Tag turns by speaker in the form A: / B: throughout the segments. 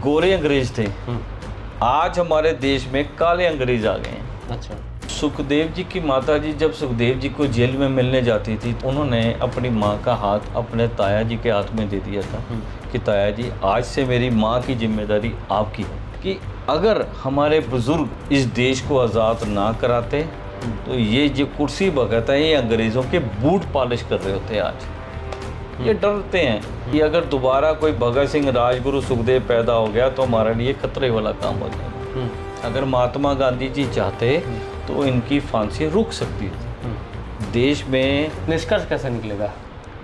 A: गोरे अंग्रेज थे, आज हमारे देश में काले अंग्रेज आ गए हैं।
B: अच्छा।
A: सुखदेव जी की माता जी जब सुखदेव जी को जेल में मिलने जाती थी, उन्होंने अपनी माँ का हाथ अपने ताया जी के हाथ में दे दिया था कि ताया जी, आज से मेरी माँ की जिम्मेदारी आपकी है कि अगर हमारे बुजुर्ग इस देश को आज़ाद ना कराते तो ये जो कुर्सी भगत है ये अंग्रेज़ों के बूट पॉलिश कर रहे होते आज। ये डरते हैं कि अगर दोबारा कोई भगत सिंह, राजगुरु, सुखदेव पैदा हो गया तो हमारे लिए खतरे वाला काम हो जाएगा। अगर महात्मा गांधी जी चाहते तो इनकी फांसी रुक सकती थी। देश में
B: निष्कर्ष कैसे निकलेगा?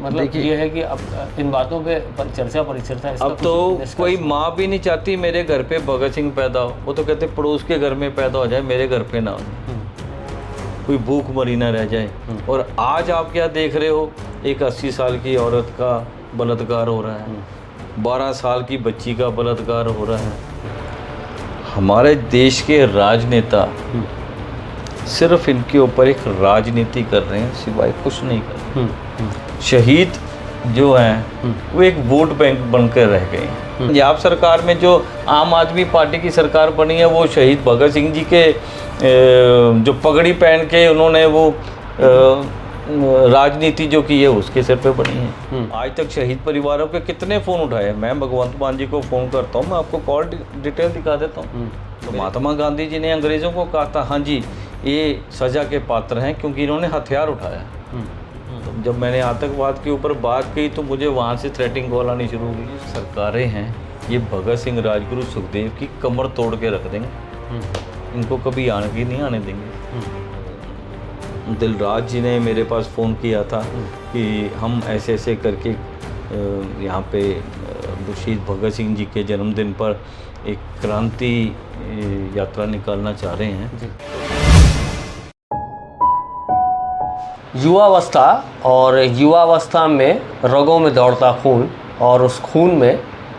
B: मतलब ये है कि अब इन बातों पे चर्चा परिचर्चा
A: अब तो कोई माँ भी नहीं चाहती मेरे घर पे भगत सिंह पैदा हो, वो तो कहते पड़ोस के घर में पैदा हो जाए, मेरे घर पे ना हो, कोई भूख मरी ना रह जाए। और आज आप क्या देख रहे हो, एक 80 साल की औरत का बलात्कार हो रहा है, 12 साल की बच्ची का बलात्कार हो रहा है। हमारे देश के राजनेता सिर्फ इनके ऊपर एक राजनीति कर रहे हैं, सिवाय कुछ नहीं कर रहे। शहीद जो हैं वो एक वोट बैंक बनकर रह गए हैं। पंजाब सरकार में जो आम आदमी पार्टी की सरकार बनी है, वो शहीद भगत सिंह जी के जो पगड़ी पहन के उन्होंने वो राजनीति जो की है उसके सिर पे बनी है। आज तक शहीद परिवारों के कितने फ़ोन उठाए, मैं भगवंत मान जी को फ़ोन करता हूँ, मैं आपको कॉल डिटेल दिखा देता हूँ। तो महात्मा गांधी जी ने अंग्रेज़ों को कहा था, हाँ जी ये सज़ा के पात्र हैं क्योंकि इन्होंने हथियार उठाया। तो जब मैंने आतंकवाद के ऊपर बात की तो मुझे वहाँ से थ्रेटिंग कॉल आनी शुरू हुई। सरकारें हैं ये भगत सिंह, राजगुरु, सुखदेव की कमर तोड़ के रख देंगे, इनको कभी आगे नहीं आने देंगे। दिलराज जी ने मेरे पास फ़ोन किया था कि हम ऐसे ऐसे करके यहाँ पे शहीद भगत सिंह जी के जन्मदिन पर एक क्रांति यात्रा निकालना चाह रहे हैं।
B: युवावस्था और युवावस्था में रगों में दौड़ता खून, और उस खून में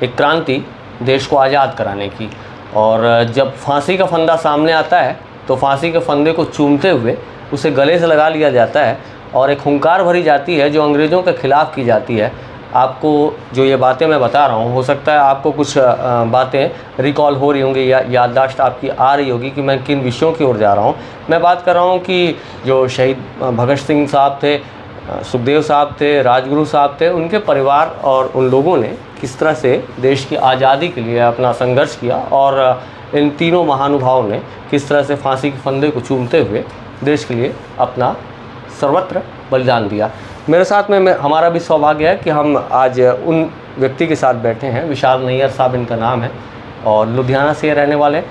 B: एक क्रांति देश को आज़ाद कराने की। और जब फांसी का फंदा सामने आता है तो फांसी के फंदे को चूमते हुए उसे गले से लगा लिया जाता है और एक हुंकार भरी जाती है जो अंग्रेज़ों के ख़िलाफ़ की जाती है। आपको जो ये बातें मैं बता रहा हूँ, हो सकता है आपको कुछ बातें रिकॉल हो रही होंगी या याददाश्त आपकी आ रही होगी कि मैं किन विषयों की ओर जा रहा हूँ। मैं बात कर रहा हूँ कि जो शहीद भगत सिंह साहब थे, सुखदेव साहब थे, राजगुरु साहब थे, उनके परिवार और उन लोगों ने किस तरह से देश की आज़ादी के लिए अपना संघर्ष किया, और इन तीनों महानुभावों ने किस तरह से फांसी के फंदे को चूमते हुए देश के लिए अपना सर्वत्र बलिदान दिया। मेरे साथ में हमारा भी सौभाग्य है कि हम आज उन व्यक्ति के साथ बैठे हैं। विशाल नैयर साहब इनका नाम है और लुधियाना से रहने वाले,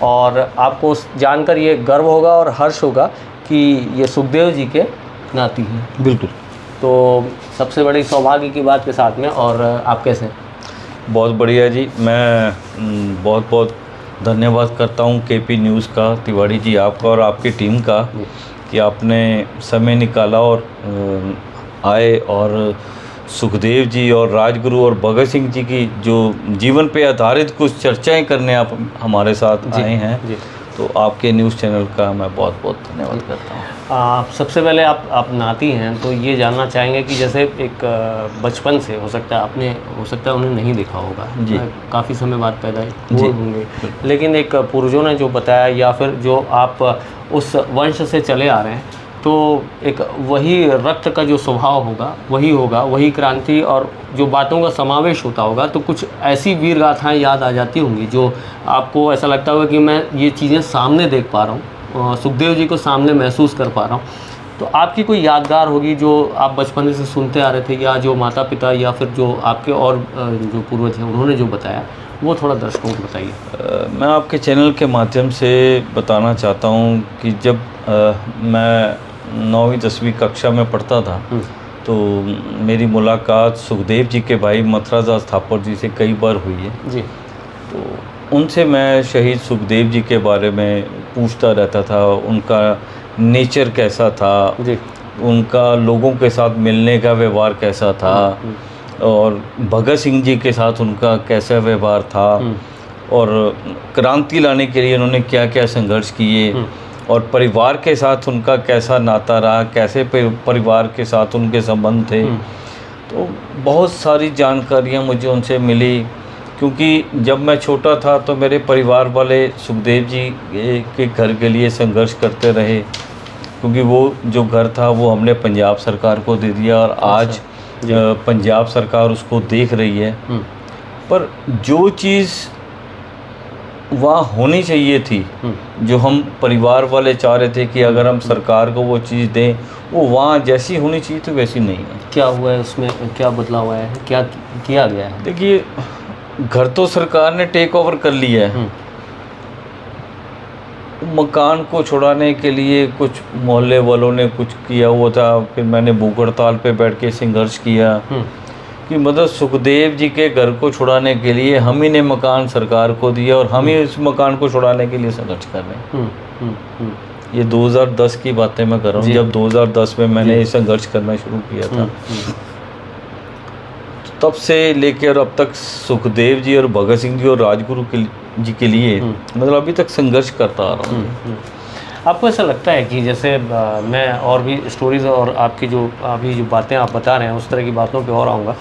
B: और आपको जानकर ये गर्व होगा और हर्ष होगा कि ये सुखदेव जी के नाती हैं।
A: बिल्कुल।
B: तो सबसे बड़ी सौभाग्य की बात के साथ में। और आप कैसे हैं?
A: बहुत बढ़िया जी, मैं बहुत बहुत धन्यवाद करता हूँ केपी न्यूज़ का, तिवारी जी आपका और आपकी टीम का, कि आपने समय निकाला और आए और सुखदेव जी और राजगुरु और भगत सिंह जी की जो जीवन पे आधारित कुछ चर्चाएं करने आप हमारे साथ आए हैं। तो आपके न्यूज़ चैनल का मैं बहुत बहुत धन्यवाद करता हूँ।
B: सबसे पहले आप नाती हैं, तो ये जानना चाहेंगे कि जैसे एक बचपन से हो सकता है उन्हें नहीं देखा होगा जी, काफ़ी समय बाद पैदा हुए होंगे, लेकिन एक पूर्वजों ने जो बताया या फिर जो आप उस वंश से चले आ रहे हैं, तो एक वही रक्त का जो स्वभाव होगा वही क्रांति और जो बातों का समावेश होता होगा। तो कुछ ऐसी वीर गाथाएँ याद आ जाती होंगी जो आपको ऐसा लगता होगा कि मैं ये चीज़ें सामने देख पा रहा हूँ, सुखदेव जी को सामने महसूस कर पा रहा हूँ। तो आपकी कोई यादगार होगी जो आप बचपन से सुनते आ रहे थे, या जो माता पिता या फिर जो आपके और जो पूर्वज हैं उन्होंने जो बताया, वो थोड़ा दर्शकों को बताइए।
A: मैं आपके चैनल के माध्यम से बताना चाहता हूँ कि जब मैं 9वीं 10वीं कक्षा में पढ़ता था तो मेरी मुलाकात सुखदेव जी के भाई मथुरादास थापर जी से कई बार हुई है
B: जी।
A: तो उनसे मैं शहीद सुखदेव जी के बारे में पूछता रहता था, उनका नेचर कैसा था
B: जी,
A: उनका लोगों के साथ मिलने का व्यवहार कैसा था, और भगत सिंह जी के साथ उनका कैसा व्यवहार था, और क्रांति लाने के लिए उन्होंने क्या क्या संघर्ष किए, और परिवार के साथ उनका कैसा नाता रहा, कैसे परिवार के साथ उनके संबंध थे। तो बहुत सारी जानकारियाँ मुझे उनसे मिली। क्योंकि जब मैं छोटा था तो मेरे परिवार वाले सुखदेव जी के घर के लिए संघर्ष करते रहे, क्योंकि वो जो घर था वो हमने पंजाब सरकार को दे दिया और आज पंजाब सरकार उसको देख रही है। पर जो चीज़ वहाँ होनी चाहिए थी, जो हम परिवार वाले चाह रहे थे कि अगर हम सरकार को वो चीज़ दें, वो वहाँ जैसी होनी चाहिए थी वैसी नहीं है।
B: क्या हुआ है उसमें, क्या बदलाव आया है, क्या किया गया है?
A: देखिए, घर तो सरकार ने टेक ओवर कर लिया है। मकान को छुड़ाने के लिए कुछ मोहल्ले वालों ने कुछ किया हुआ था, फिर मैंने भूख हड़ताल पे बैठ के संघर्ष किया कि मतलब सुखदेव जी के घर को छुड़ाने के लिए हम ही ने मकान सरकार को दिया और हम ही उस मकान को छुड़ाने के लिए संघर्ष कर रहे हैं। ये 2010 की बातें मैं कर रहा हूँ, जब 2010 में मैंने संघर्ष करना शुरू किया था। तब से लेकर अब तक सुखदेव जी और भगत सिंह जी और राजगुरु जी के लिए मतलब अभी तक संघर्ष करता आ रहा हूँ।
B: आपको ऐसा लगता है कि जैसे मैं और भी स्टोरीज़ और आपकी जो अभी जो बातें आप बता रहे हैं उस तरह की बातों पे और आऊँगा,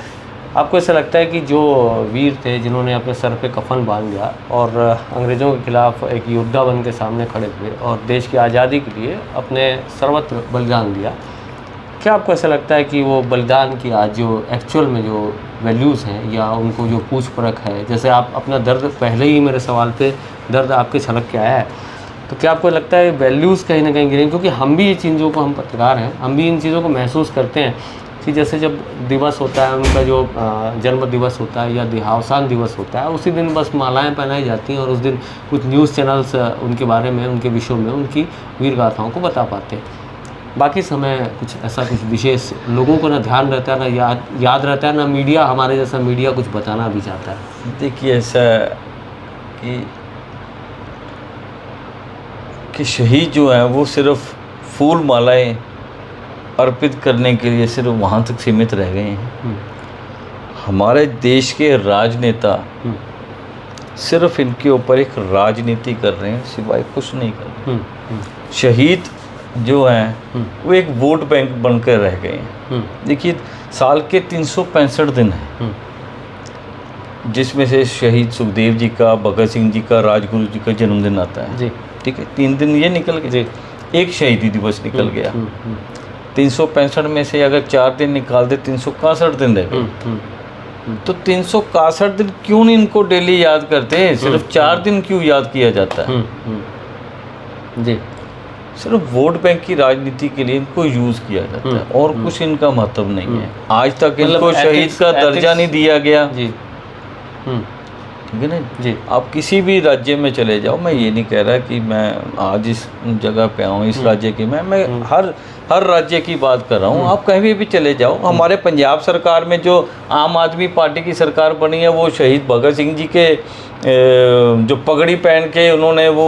B: आपको ऐसा लगता है कि जो वीर थे जिन्होंने अपने सर पे कफन बांध दिया और अंग्रेज़ों के खिलाफ एक योद्धा बन के सामने खड़े हुए और देश की आज़ादी के लिए अपने सर्वत्र बलिदान दिया, क्या आपको ऐसा लगता है कि वो बलिदान की आज जो एक्चुअल में जो वैल्यूज़ हैं या उनको जो पूछ परख है, जैसे आप अपना दर्द पहले ही मेरे सवाल पे दर्द आपके छलक के आया है, तो क्या आपको लगता है वैल्यूज़ कहीं ना कहीं गिरें? क्योंकि हम भी ये चीज़ों को, हम पत्रकार हैं, हम भी इन चीज़ों को महसूस करते हैं कि जैसे जब दिवस होता है उनका जो जन्म दिवस होता है या देहावसान दिवस होता है, उसी दिन बस मालाएं पहनाई जाती हैं और उस दिन कुछ न्यूज़ चैनल्स उनके बारे में, उनके विषयों में, उनकी वीर गाथाओं को बता पाते हैं। बाकी समय कुछ ऐसा कुछ विशेष लोगों को ना ध्यान रहता है, ना याद रहता है, ना मीडिया, हमारे जैसा मीडिया कुछ बताना भी चाहता है।
A: देखिए, ऐसा कि शहीद जो हैं वो सिर्फ फूल मालाएं अर्पित करने के लिए सिर्फ वहाँ तक सीमित रह गए हैं। हमारे देश के राजनेता सिर्फ इनके ऊपर एक राजनीति कर रहे हैं, सिवाय कुछ नहीं कर रहे। शहीद जो हैं वो एक वोट बैंक बनकर रह गए हैं। देखिए, साल के 365 दिन हैं, जिसमें से शहीद सुखदेव जी का, भगत सिंह जी का, राजगुरु जी का जन्मदिन आता है जी, ठीक है, 3 दिन ये निकल गए, एक शहीदी दिवस निकल गया। 365 में से अगर 4 दिन निकाल दे 361 दिन रह गए। तो 361 दिन क्यों नहीं इनको डेली याद करते हैं? सिर्फ 4 दिन क्यों याद किया जाता है?
B: जी,
A: सिर्फ वोट बैंक की राजनीति के लिए इनको यूज किया जाता है और कुछ इनका महत्व नहीं है। आज तक इनको शहीद का दर्जा नहीं दिया गया जी। ठीक है ना जी। आप किसी भी राज्य में चले जाओ, मैं ये नहीं कह रहा कि मैं आज इस जगह पे आऊँ, इस राज्य की, मैं हर राज्य की बात कर रहा हूँ। आप कहीं भी चले जाओ, हमारे पंजाब सरकार में जो आम आदमी पार्टी की सरकार बनी है, वो शहीद भगत सिंह जी के जो पगड़ी पहन के उन्होंने वो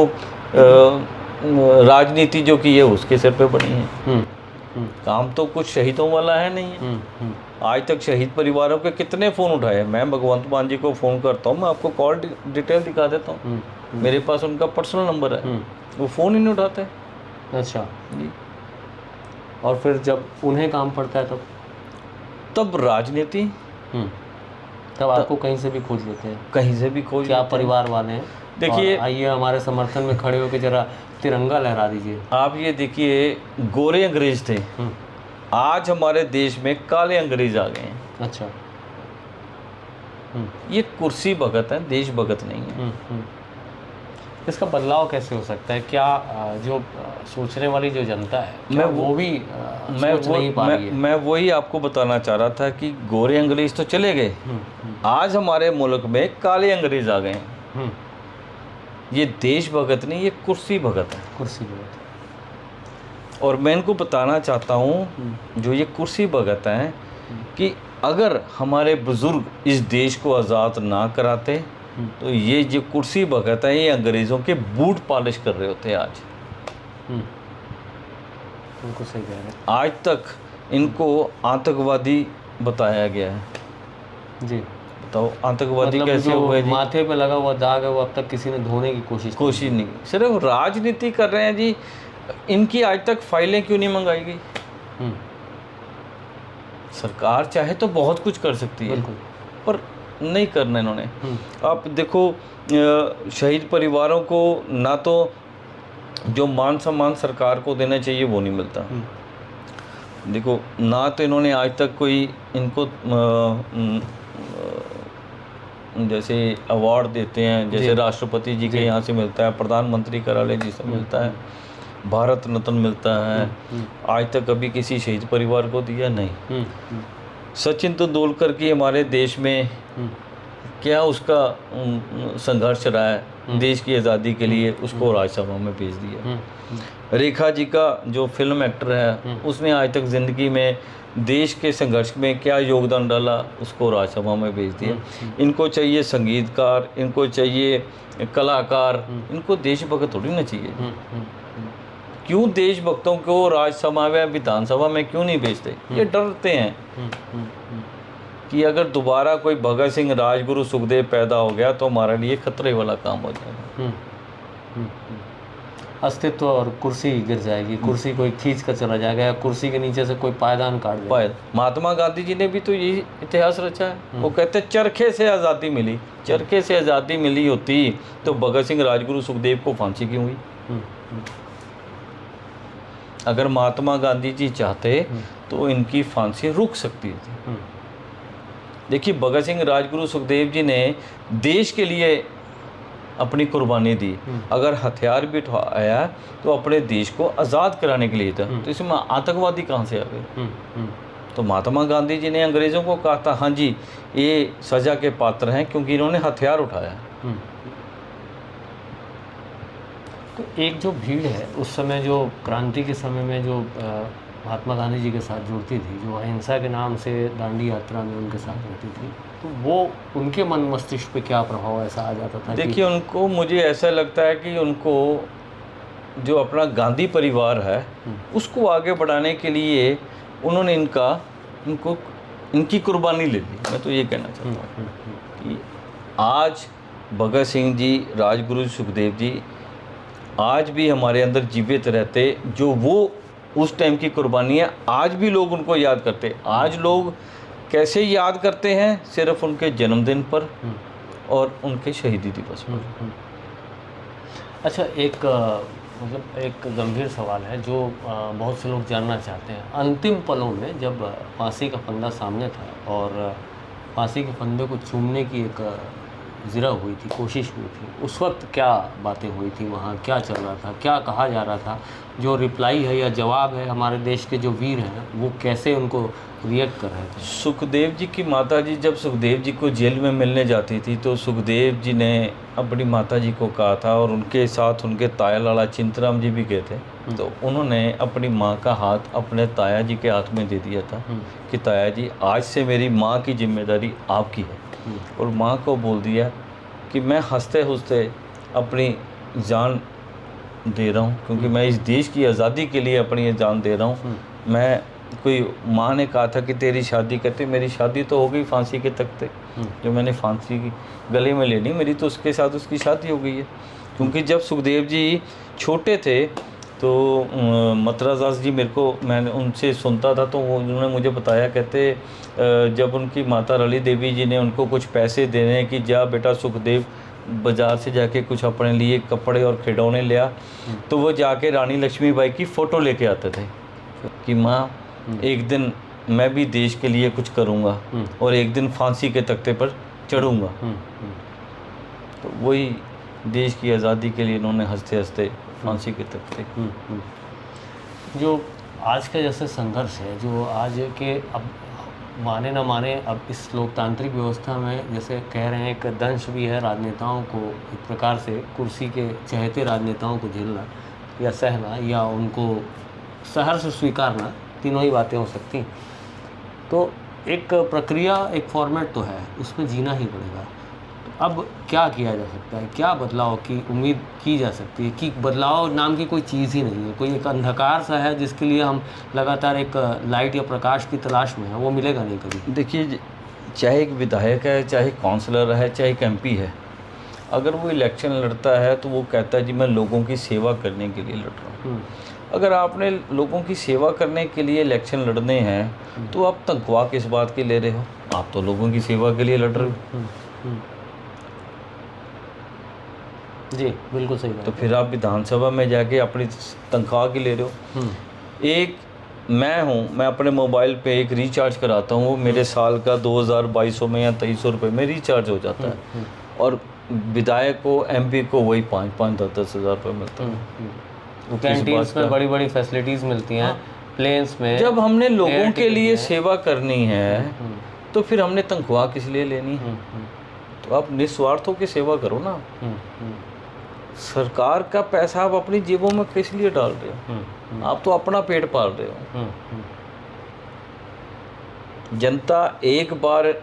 A: राजनीति जो की है उसके सिर पे बनी है। काम तो कुछ शहीदों वाला है नहीं है। आज तक शहीद परिवारों के कितने फ़ोन उठाए? मैं भगवंत मान जी को फ़ोन करता हूँ, मैं आपको कॉल डिटेल दिखा देता हूँ, मेरे पास उनका पर्सनल नंबर है, वो फ़ोन ही नहीं उठाते।
B: अच्छा जी। और फिर जब उन्हें काम पड़ता है
A: तब राजनीति,
B: तब आपको कहीं से भी खोज लेते हैं,
A: कहीं से भी खोज।
B: क्या परिवार वाले हैं?
A: देखिए,
B: आइए हमारे समर्थन में खड़े होकर जरा तिरंगा लहरा दीजिए।
A: आप ये देखिए, गोरे अंग्रेज थे, आज हमारे देश में काले अंग्रेज आ गए हैं।
B: अच्छा।
A: ये कुर्सी भगत है, देश भगत नहीं है।
B: इसका बदलाव कैसे हो सकता है? क्या जो सोचने वाली जो जनता है, मैं वो भी सोच नहीं पा रही है?
A: मैं वही आपको बताना चाह रहा था कि गोरे अंग्रेज तो चले गए, आज हमारे मुल्क में काले अंग्रेज आ गए हैं। ये देश भगत नहीं, ये कुर्सी भगत है।
B: कुर्सी भगत।
A: और मैं इनको बताना चाहता हूँ, जो ये कुर्सी भगत हैं, कि अगर हमारे बुज़ुर्ग इस देश को आज़ाद ना कराते तो ये जो कुर्सी भगत है, ये अंग्रेज़ों के बूट पॉलिश कर रहे होते आज।
B: उनको सही कह रहे हैं।
A: आज तक इनको आतंकवादी बताया गया है जी। बताओ, आतंकवादी मतलब कैसे हुए जी?
B: माथे पे लगा हुआ दाग है, वो अब तक किसी ने धोने की कोशिश
A: नहीं, सिर्फ राजनीति कर रहे हैं जी। इनकी आज तक फाइलें क्यों नहीं मंगाई गई? सरकार चाहे तो बहुत कुछ कर सकती है, पर नहीं करना इन्होंने। आप देखो शहीद परिवारों को ना तो जो मान सम्मान सरकार को देना चाहिए वो नहीं मिलता। देखो ना तो इन्होंने आज तक कोई इनको जैसे अवार्ड देते हैं, जैसे राष्ट्रपति जी के यहाँ से मिलता है, प्रधानमंत्री कार्यालय जी से मिलता है, भारत रत्न मिलता है, आज तक कभी किसी शहीद परिवार को दिया नहीं। सचिन तेंदुलकर की हमारे देश में क्या उसका संघर्ष रहा है देश की आज़ादी के लिए, उसको राज्यसभा में भेज दिया। रेखा जी का जो फिल्म एक्टर है उसने आज तक ज़िंदगी में देश के संघर्ष में क्या योगदान डाला, उसको राज्यसभा में भेज दिया। इनको चाहिए संगीतकार, इनको चाहिए कलाकार, इनको देशभक्त थोड़ी ना चाहिए। क्यों देशभक्तों को राज्यसभा में विधानसभा में क्यों नहीं भेजते? ये डरते हैं कि अगर दोबारा कोई भगत सिंह, राजगुरु, सुखदेव पैदा हो गया तो हमारे लिए खतरे वाला काम हो जाएगा।
B: अस्तित्व और कुर्सी गिर जाएगी, कुर्सी कोई खींच कर चला जाएगा, या कुर्सी के नीचे से कोई पायदान काट देगा।
A: महात्मा गांधी जी ने भी तो यही इतिहास रचा है। वो कहते चरखे से आज़ादी मिली, चरखे से आज़ादी मिली होती तो भगत सिंह, राजगुरु, सुखदेव को फांसी क्यों हुई? अगर महात्मा गांधी जी चाहते तो इनकी फांसी रुक सकती थी। देखिए भगत सिंह, राजगुरु, सुखदेव जी ने देश के लिए अपनी कुर्बानी दी। अगर हथियार भी उठाया तो अपने देश को आज़ाद कराने के लिए था। तो इसमें आतंकवादी कहाँ से आ गए? तो महात्मा गांधी जी ने अंग्रेज़ों को कहा था हाँ जी ये सज़ा के पात्र हैं क्योंकि इन्होंने हथियार उठाया।
B: तो एक जो भीड़ है उस समय, जो क्रांति के समय में जो महात्मा गांधी जी के साथ जुड़ती थी, जो अहिंसा के नाम से दांडी यात्रा में उनके साथ रहती थी, तो वो उनके मन मस्तिष्क पे क्या प्रभाव ऐसा आ जाता था?
A: देखिए उनको, मुझे ऐसा लगता है कि उनको जो अपना गांधी परिवार है उसको आगे बढ़ाने के लिए उन्होंने इनकी कुर्बानी ले ली। मैं तो ये कहना चाहता हूँ कि आज भगत सिंह जी, राजगुरु, सुखदेव जी आज भी हमारे अंदर जीवित रहते, जो वो उस टाइम की कुर्बानी है, आज भी लोग उनको याद करते। आज लोग कैसे याद करते हैं? सिर्फ उनके जन्मदिन पर और उनके शहीदी दिवस पर।
B: अच्छा, एक मतलब एक गंभीर सवाल है जो बहुत से लोग जानना चाहते हैं। अंतिम पलों में जब फांसी का फंदा सामने था और फांसी के फंदे को चूमने की एक ज़रा हुई थी, कोशिश हुई थी, उस वक्त क्या बातें हुई थी वहाँ? क्या चल रहा था? क्या कहा जा रहा था? जो रिप्लाई है या जवाब है, हमारे देश के जो वीर हैं वो कैसे उनको रिएक्ट कर रहे थे?
A: सुखदेव जी की माता जी जब सुखदेव जी को जेल में मिलने जाती थी तो सुखदेव जी ने अपनी माता जी को कहा था, और उनके साथ उनके ताया लाला चिंतराम जी भी गए थे, तो उन्होंने अपनी माँ का हाथ अपने ताया जी के हाथ में दे दिया था कि ताया जी आज से मेरी माँ की जिम्मेदारी आपकी है। और माँ को बोल दिया कि मैं हंसते हंसते अपनी जान दे रहा हूँ, क्योंकि मैं इस देश की आज़ादी के लिए अपनी ये जान दे रहा हूँ। मैं कोई माँ ने कहा था कि तेरी शादी करते, मेरी शादी तो हो गई फांसी के तख्ते, जो मैंने फांसी की गले में लेनी, मेरी तो उसके साथ उसकी शादी हो गई है। क्योंकि जब सुखदेव जी छोटे थे तो मतराज दास जी मैंने उनसे सुनता था, तो उन्होंने मुझे बताया, कहते जब उनकी माता रली देवी जी ने उनको कुछ पैसे देने कि जा बेटा सुखदेव बाज़ार से जाके कुछ अपने लिए कपड़े और खिलौने लिया, तो वो जाके रानी लक्ष्मीबाई की फ़ोटो लेके आते थे कि माँ एक दिन मैं भी देश के लिए कुछ करूँगा और एक दिन फांसी के तख्ते पर चढ़ूँगा। तो वही देश की आज़ादी के लिए इन्होंने हंसते हंसते फांसी के तख्ते।
B: जो आज का जैसे संघर्ष है, जो आज के अब माने ना माने, अब इस लोकतांत्रिक व्यवस्था में जैसे कह रहे हैं एक दंश भी है राजनेताओं को, एक प्रकार से कुर्सी के चहेते राजनेताओं को झेलना या सहना या उनको सहर्ष स्वीकारना, तीनों ही बातें हो सकती। तो एक प्रक्रिया, एक फॉर्मेट तो है, उसमें जीना ही पड़ेगा। तो अब क्या किया जा सकता है? क्या बदलाव की उम्मीद की जा सकती है? कि बदलाव नाम की कोई चीज़ ही नहीं है, कोई एक अंधकार सा है जिसके लिए हम लगातार एक लाइट या प्रकाश की तलाश में है, वो मिलेगा नहीं कभी।
A: देखिए, चाहे एक विधायक है, चाहे काउंसलर है, चाहे एक MP है, अगर वो इलेक्शन लड़ता है तो वो कहता है जी मैं लोगों की सेवा करने के लिए लड़ रहा हूँ। अगर आपने लोगों की सेवा करने के लिए इलेक्शन लड़ने हैं तो आप तनख्वाह किस बात की ले रहे हो? आप तो लोगों की सेवा के लिए लड़ रहे हो।
B: जी बिल्कुल सही बात।
A: तो फिर आप विधानसभा में जाके अपनी तनख्वाह की ले रहे हो। एक मैं अपने मोबाइल पे एक रिचार्ज कराता हूँ, वो मेरे साल का 2200 में या 2300 रुपये में रिचार्ज हो जाता है, और विधायक को MP को वही 5-5 10-10 हज़ार रुपये मिलता है।
B: कैंटीन्स में बड़ी बड़ी फैसिलिटीज़ मिलती हैं, प्लेन्स में।
A: जब हमने लोगों के लिए सेवा करनी है तो फिर हमने तनख्वाह किस लिए लेनी है? तो आप निस्वार्थ होकर सेवा करो ना। सरकार का पैसा आप अपनी जेबों में किस लिए डाल रहे हो? आप तो अपना पेट पाल रहे हो। जनता एक बार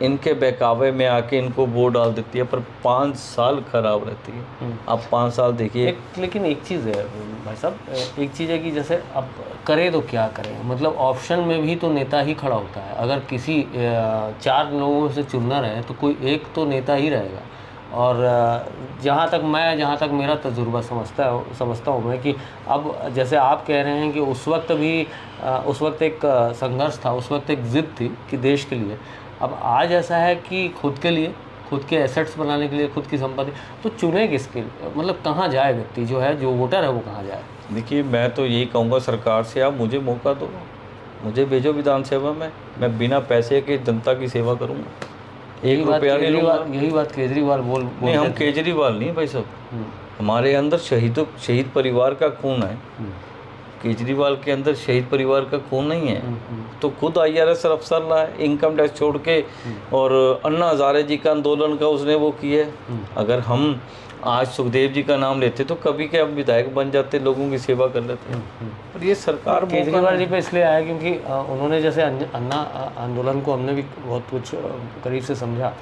A: इनके बहकावे में आके इनको वोट डाल देती है, पर 5 साल खराब रहती है। आप 5 साल देखिए।
B: लेकिन एक चीज़ है भाई साहब, एक चीज़ है कि जैसे अब करें तो क्या करें, मतलब ऑप्शन में भी तो नेता ही खड़ा होता है। अगर किसी 4 लोगों से चुनना रहे तो कोई एक तो नेता ही रहेगा। और जहाँ तक मेरा तजुर्बा समझता हूँ मैं कि अब जैसे आप कह रहे हैं कि उस वक्त एक संघर्ष था, उस वक्त एक ज़िद थी कि देश के लिए। अब आज ऐसा है कि खुद के लिए, खुद के एसेट्स बनाने के लिए, खुद की संपत्ति, तो चुने किसके, मतलब कहाँ जाए व्यक्ति जो वोटर है वो कहाँ जाए?
A: देखिए, मैं तो यही कहूँगा सरकार से, आप मुझे मौका दो, मुझे भेजो विधानसभा में, मैं बिना पैसे के जनता की सेवा करूँगा। एक रुपया नहीं लूँगा।
B: यही बात केजरीवाल बोल
A: नहीं, हम केजरीवाल नहीं भाई साहब, हमारे अंदर शहीद परिवार का खून है। केजरीवाल के अंदर शहीद परिवार का खून नहीं है। तो खुद IRS अफसर लाए, इनकम टैक्स छोड़ के, और अन्ना हज़ारे जी का आंदोलन का उसने वो किया। अगर हम आज सुखदेव जी का नाम लेते तो कभी के हम विधायक बन जाते, लोगों की सेवा कर लेते। पर ये सरकार
B: केजरीवाल जी पे इसलिए आया क्योंकि उन्होंने, जैसे अन्ना आंदोलन को हमने भी बहुत कुछ करीब से समझा,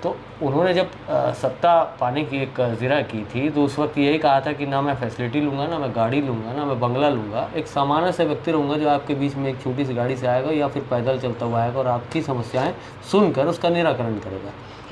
B: तो उन्होंने जब सत्ता पाने की एक ज़िरा की थी तो उस वक्त यही कहा था कि ना मैं फैसिलिटी लूँगा, ना मैं गाड़ी लूँगा, ना मैं बंगला लूँगा, एक सामान्य से व्यक्ति रहूँगा जो आपके बीच में एक छोटी सी गाड़ी से आएगा या फिर पैदल चलता हुआ आएगा और आपकी समस्याएं सुनकर उसका निराकरण करेगा।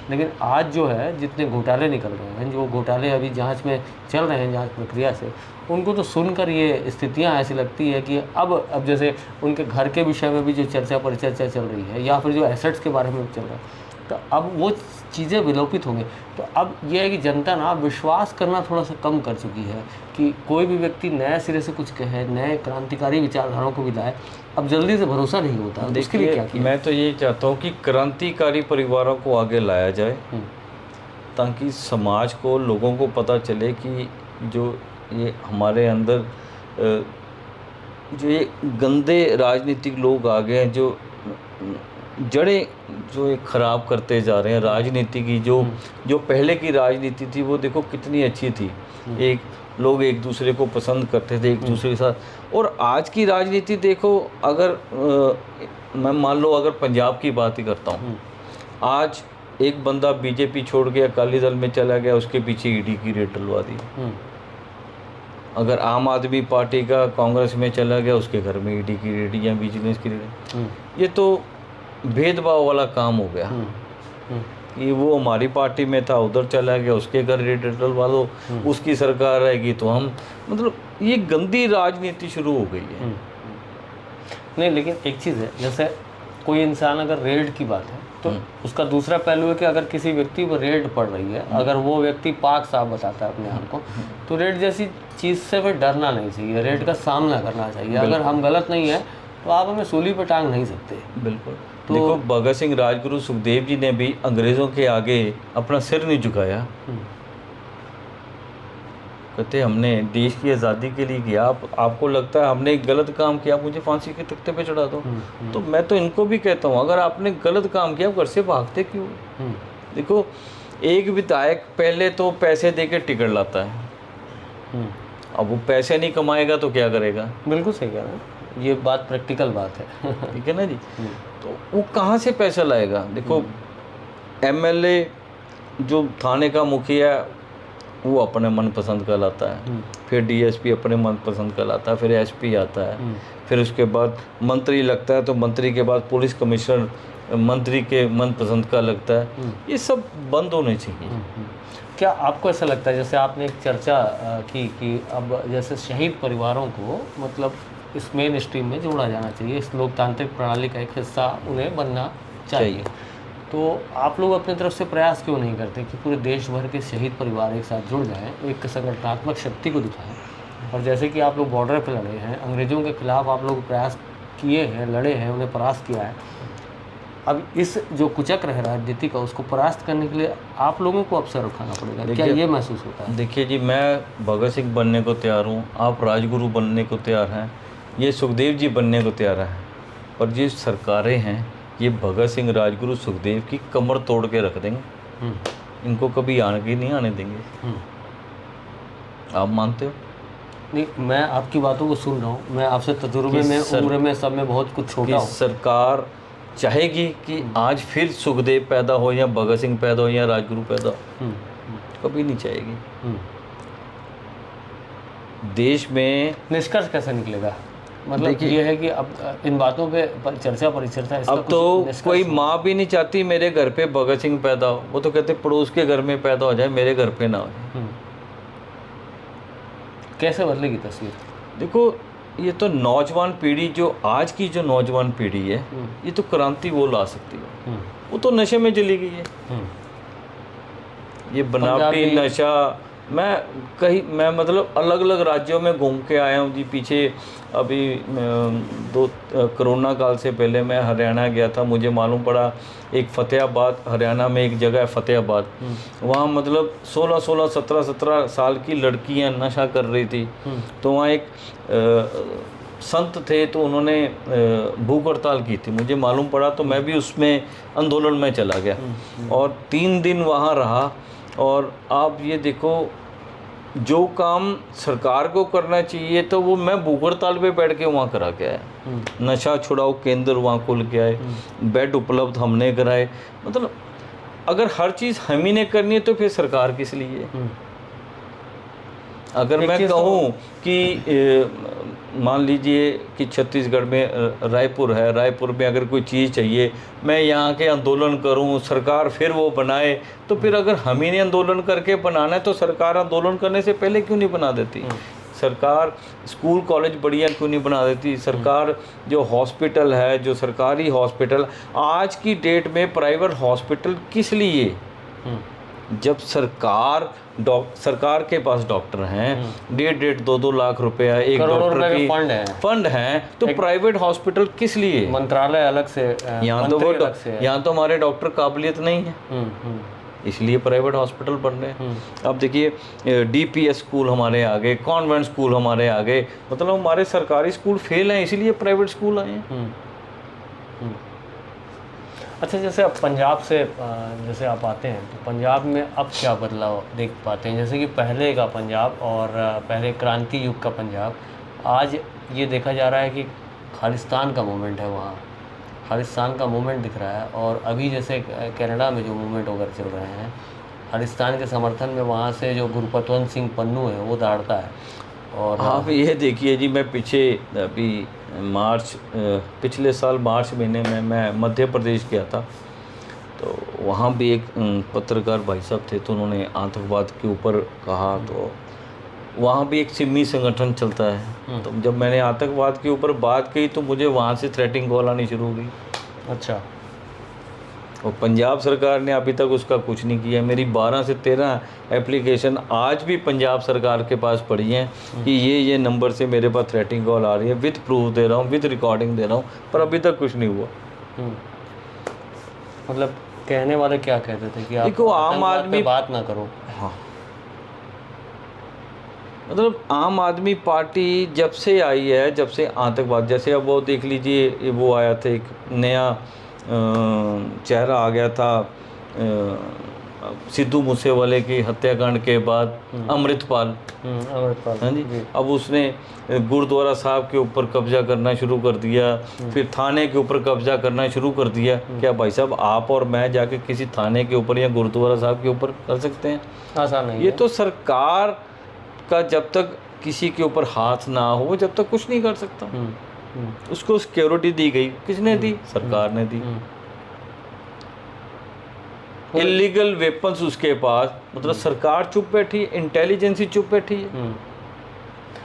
B: लेकिन आज जो है, जितने घोटाले निकल रहे हैं, जो घोटाले अभी जांच में चल रहे हैं, जांच प्रक्रिया से, उनको तो सुनकर ये स्थितियां ऐसी लगती है कि अब जैसे उनके घर के विषय में भी जो चर्चा परिचर्चा चल रही है, या फिर जो एसेट्स के बारे में चल रहा है, तो अब वो चीज़ें विलोपित होंगी। तो अब ये है कि जनता ना विश्वास करना थोड़ा सा कम कर चुकी है कि कोई भी व्यक्ति नए सिरे से कुछ कहे, नए क्रांतिकारी विचारधाराओं को भी लाए, अब जल्दी से भरोसा नहीं होता। उसके लिए क्या किया?
A: मैं तो यही चाहता हूँ कि क्रांतिकारी परिवारों को आगे लाया जाए, ताकि समाज को, लोगों को पता चले कि जो ये हमारे अंदर जो ये गंदे राजनीतिक लोग आ गए हैं, जो जड़ें जो ये ख़राब करते जा रहे हैं राजनीति की। जो पहले की राजनीति थी वो देखो कितनी अच्छी थी, लोग एक दूसरे को पसंद करते थे, एक दूसरे के साथ। और आज की राजनीति देखो, अगर मैं मान लो अगर पंजाब की बात ही करता हूँ, आज एक बंदा BJP छोड़ के अकाली दल में चला गया, उसके पीछे ED की रेड डलवा दी। अगर आम आदमी पार्टी का कांग्रेस में चला गया, उसके घर में ED की रेड या विजिलेंस की रेड। ये तो भेदभाव वाला काम हो गया कि वो हमारी पार्टी में था, उधर चला गया, उसके घर रेड डलवा दो, उसकी सरकार रहेगी तो हम, मतलब ये गंदी राजनीति शुरू हो गई है।
B: नहीं, लेकिन एक चीज़ है, जैसे कोई इंसान, अगर रेड की बात है तो उसका दूसरा पहलू है कि अगर किसी व्यक्ति पर रेड पड़ रही है, अगर वो व्यक्ति पाक साफ बताता है अपने आप को, तो रेड जैसी चीज़ से फिर डरना नहीं चाहिए, रेड का सामना करना चाहिए। अगर हम गलत नहीं है तो आप हमें सूली पर टांग नहीं सकते।
A: बिल्कुल। तो देखो, भगत सिंह, राजगुरु, सुखदेव जी ने भी अंग्रेज़ों के आगे अपना सिर नहीं झुकाया। कहते हमने देश की आज़ादी के लिए किया। आपको लगता है हमने एक गलत काम किया, मुझे फांसी के तख्ते पे चढ़ा दो। तो मैं तो इनको भी कहता हूँ, अगर आपने गलत काम किया, घर से भागते क्यों? देखो, एक विधायक पहले तो पैसे दे के टिकट लाता है, अब वो पैसे नहीं कमाएगा तो क्या करेगा?
B: बिल्कुल सही कह रहे हैं, ये बात प्रैक्टिकल बात है।
A: ठीक है ना जी? तो वो कहाँ से पैसा लाएगा? देखो, MLA जो थाने का मुखिया, वो अपने मनपसंद का लाता है, फिर DSP अपने मनपसंद का लाता है, फिर SP आता है, फिर उसके बाद मंत्री लगता है, तो मंत्री के बाद पुलिस कमिश्नर मंत्री के मनपसंद का लगता है, ये सब बंद होने चाहिए।
B: क्या आपको ऐसा लगता है, जैसे आपने एक चर्चा की कि अब जैसे शहीद परिवारों को मतलब इस मेन स्ट्रीम में जोड़ा जाना चाहिए, इस लोकतांत्रिक प्रणाली का एक हिस्सा उन्हें बनना चाहिए, तो आप लोग अपनी तरफ से प्रयास क्यों नहीं करते कि पूरे देश भर के शहीद परिवार एक साथ जुड़ जाएं, एक संगठनात्मक शक्ति को दिखाएं? और जैसे कि आप लोग बॉर्डर पर लड़े हैं, अंग्रेज़ों के खिलाफ आप लोग प्रयास किए हैं, लड़े हैं, उन्हें परास्त किया है, अब इस जो कुचक्र है राजनीति का, उसको परास्त करने के लिए आप लोगों को अवसर उठाना पड़ेगा। क्या ये महसूस होता है?
A: देखिए जी, मैं भगत सिंह बनने को तैयार हूँ, आप राजगुरु बनने को तैयार हैं, ये सुखदेव जी बनने को तैयार हैं, और ये सरकारें हैं, ये भगत सिंह, राजगुरु, सुखदेव की कमर तोड़ के रख देंगे, इनको कभी आगे नहीं आने देंगे। आप मानते हो?
B: नहीं, मैं आपकी बातों को सुन रहा हूँ, मैं आपसे तजुर्बे में, उम्र में, सब में बहुत कुछ छोटा हूँ। सरकार
A: चाहेगी कि आज फिर सुखदेव पैदा हो या भगत सिंह पैदा हो या राजगुरु पैदा हो? कभी नहीं चाहेगी। देश में
B: निष्कर्ष कैसे निकलेगा? मतलब ये है कि अब इन बातों पे चर्चा परिचर्चा,
A: अब तो कोई माँ भी नहीं चाहती मेरे घर पे भगत सिंह पैदा हो, वो तो कहते पड़ोस के घर में पैदा हो जाए, मेरे घर पे ना हो जाए।
B: कैसे बदलेगी तस्वीर?
A: देखो, ये तो नौजवान पीढ़ी, जो आज की जो नौजवान पीढ़ी है, ये तो क्रांति वो ला सकती है। वो तो नशे में चली गई है, ये बनावटी नशा। मैं मतलब अलग अलग राज्यों में घूम के आया हूँ जी। पीछे अभी कोरोना काल से पहले मैं हरियाणा गया था, मुझे मालूम पड़ा एक फतेहाबाद, हरियाणा में एक जगह है फतेहाबाद, वहाँ मतलब 16-16, 17-17 साल की लड़कियाँ नशा कर रही थी। तो वहाँ एक संत थे, तो उन्होंने भूख हड़ताल की थी, मुझे मालूम पड़ा, तो मैं भी उसमें आंदोलन में चला गया और 3 दिन वहाँ रहा। और आप ये देखो, जो काम सरकार को करना चाहिए तो वो मैं भूख हड़ताल पे बैठ के वहाँ करा के आया। नशा छुड़ाओ केंद्र वहाँ खुल के आए, बेड उपलब्ध हमने कराए। मतलब अगर हर चीज़ हम ही ने करनी है तो फिर सरकार किस लिए? अगर मैं कहूँ कि मान लीजिए कि छत्तीसगढ़ में रायपुर है, रायपुर में अगर कोई चीज़ चाहिए, मैं यहाँ के आंदोलन करूँ, सरकार फिर वो बनाए, तो फिर अगर हम ही ने आंदोलन करके बनाना है तो सरकार आंदोलन करने से पहले क्यों नहीं बना देती? सरकार स्कूल कॉलेज बढ़िया क्यों नहीं बना देती? सरकार जो हॉस्पिटल है, जो सरकारी हॉस्पिटल, आज की डेट में प्राइवेट हॉस्पिटल किस लिए? जब सरकार के पास डॉक्टर हैं, 1.5 2 लाख रुपया एक डॉक्टर की फंड है, तो प्राइवेट हॉस्पिटल किस लिए?
B: मंत्रालय अलग से,
A: यहाँ तो हमारे डॉक्टर काबिलियत नहीं है, इसलिए प्राइवेट हॉस्पिटल बन रहे हैं। अब देखिए, DPS स्कूल हमारे आ गए, कॉन्वेंट स्कूल हमारे आ गए, मतलब हमारे सरकारी स्कूल फेल हैं, इसीलिए प्राइवेट स्कूल आए हैं।
B: अच्छा, जैसे अब पंजाब से जैसे आप आते हैं, तो पंजाब में अब क्या बदलाव देख पाते हैं? जैसे कि पहले का पंजाब और पहले क्रांति युग का पंजाब, आज ये देखा जा रहा है कि खालिस्तान का मूवमेंट है, वहाँ खालिस्तान का मूवमेंट दिख रहा है। और अभी जैसे कनाडा में जो मूवमेंट वगैरह चल रहे हैं खालिस्तान के समर्थन में, वहाँ से जो गुरपतवंत सिंह पन्नू है वो दौड़ता है। और
A: आप ये देखिए जी, मैं अभी पिछले साल मार्च महीने में मैं मध्य प्रदेश गया था, तो वहाँ भी एक पत्रकार भाई साहब थे, तो उन्होंने आतंकवाद के ऊपर कहा। तो वहाँ भी एक सिमी संगठन चलता है, तो जब मैंने आतंकवाद के ऊपर बात की तो मुझे वहाँ से थ्रेटिंग कॉल आनी शुरू हो गई।
B: अच्छा।
A: और पंजाब सरकार ने अभी तक उसका कुछ नहीं किया। मेरी 12 से 13 एप्लीकेशन आज भी पंजाब सरकार के पास पड़ी हैं कि ये नंबर से मेरे पास थ्रेटिंग कॉल आ रही है, विद प्रूफ दे रहा हूँ, विद रिकॉर्डिंग दे रहा हूँ, पर अभी तक कुछ नहीं हुआ।
B: मतलब कहने वाले क्या कहते थे कि आप
A: आम आदमी
B: बात ना करो।
A: हाँ, मतलब आम आदमी पार्टी जब से आई है, जब से आतंकवाद, जैसे अब वो देख लीजिए, वो आया था एक नया चेहरा आ गया था सिद्धू मूसेवाले की हत्याकांड के बाद, अमृतपाल। हाँ जी, अब उसने गुरुद्वारा साहब के ऊपर कब्जा करना शुरू कर दिया, फिर थाने के ऊपर कब्जा करना शुरू कर दिया। क्या भाई साहब, आप और मैं जाके किसी थाने के ऊपर या गुरुद्वारा साहब के ऊपर कर सकते हैं?
B: आसान नहीं।
A: ये तो सरकार का जब तक किसी के ऊपर हाथ ना हो, जब तक कुछ नहीं कर सकता। उसको सिक्योरिटी दी गई, किसने दी? सरकार ने दी। इलीगल वेपन्स उसके पास, मतलब सरकार चुप बैठी है, इंटेलिजेंसी चुप बैठी है।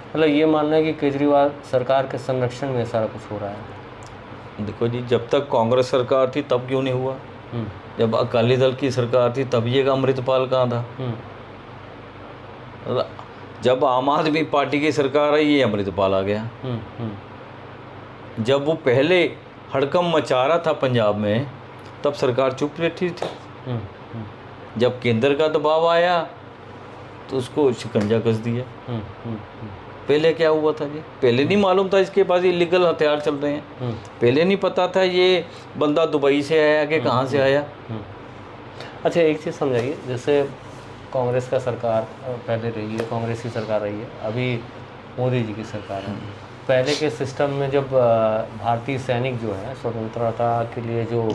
B: मतलब ये मानना है कि केजरीवाल सरकार के संरक्षण में सारा कुछ हो रहा है।
A: देखो जी, जब तक कांग्रेस सरकार थी तब क्यों नहीं हुआ? जब अकाली दल की सरकार थी तब ये अमृतपाल कहाँ था? जब आम आदमी पार्टी की सरकार आई, ये अमृतपाल आ गया। जब वो पहले हड़कंप मचा रहा था पंजाब में, तब सरकार चुप बैठी थी। जब केंद्र का दबाव आया तो उसको शिकंजा कस दिया। पहले क्या हुआ था जी? पहले नहीं मालूम था इसके पास इलीगल हथियार चल रहे हैं। पहले नहीं पता था ये बंदा दुबई से आया कि कहाँ से आया।
B: अच्छा, एक चीज़ समझाइए, जैसे कांग्रेस का सरकार पहले रही है, कांग्रेस की सरकार रही है, अभी मोदी जी की सरकार है। पहले के सिस्टम में जब भारतीय सैनिक जो हैं स्वतंत्रता के लिए जो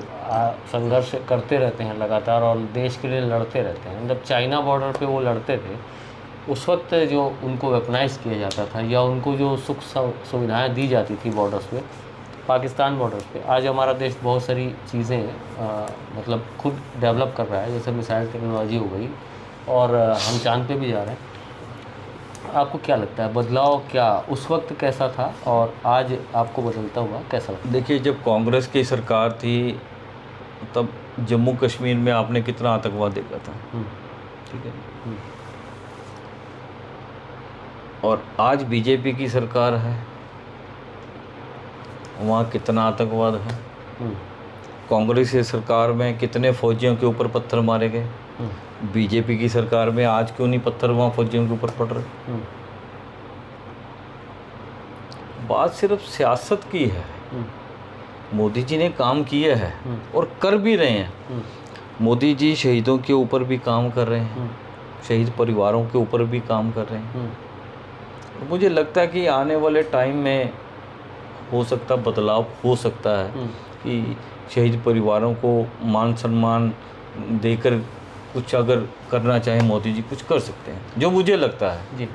B: संघर्ष करते रहते हैं लगातार और देश के लिए लड़ते रहते हैं, जब चाइना बॉर्डर पे वो लड़ते थे, उस वक्त जो उनको वेपनाइज किया जाता था या उनको जो सुख सुविधाएं दी जाती थी बॉर्डर्स पे, पाकिस्तान बॉर्डर्स पे, आज हमारा देश बहुत सारी चीज़ें मतलब खुद डेवलप कर रहा है, जैसे मिसाइल टेक्नोलॉजी हो गई और हम चांद पे भी जा रहे हैं। आपको क्या लगता है बदलाव क्या उस वक्त कैसा था और आज आपको बदलता हुआ कैसा लगता है?
A: देखिए, जब कांग्रेस की सरकार थी तब जम्मू कश्मीर में आपने कितना आतंकवाद देखा था, ठीक है। और आज बीजेपी की सरकार है, वहाँ कितना आतंकवाद है। कांग्रेस की सरकार में कितने फौजियों के ऊपर पत्थर मारे गए, बीजेपी की सरकार में आज क्यों नहीं पत्थर वहाँ फौजियों के ऊपर पड़ रहे? बात सिर्फ सियासत की है। मोदी जी ने काम किया है और कर भी रहे हैं। मोदी जी शहीदों के ऊपर भी काम कर रहे हैं, शहीद परिवारों के ऊपर भी काम कर रहे हैं। मुझे लगता है कि आने वाले टाइम में हो सकता बदलाव हो सकता है कि शहीद परिवारों को मान सम्मान देकर कुछ अगर करना चाहे मोदी जी, कुछ कर सकते हैं, जो मुझे लगता है।
B: जी,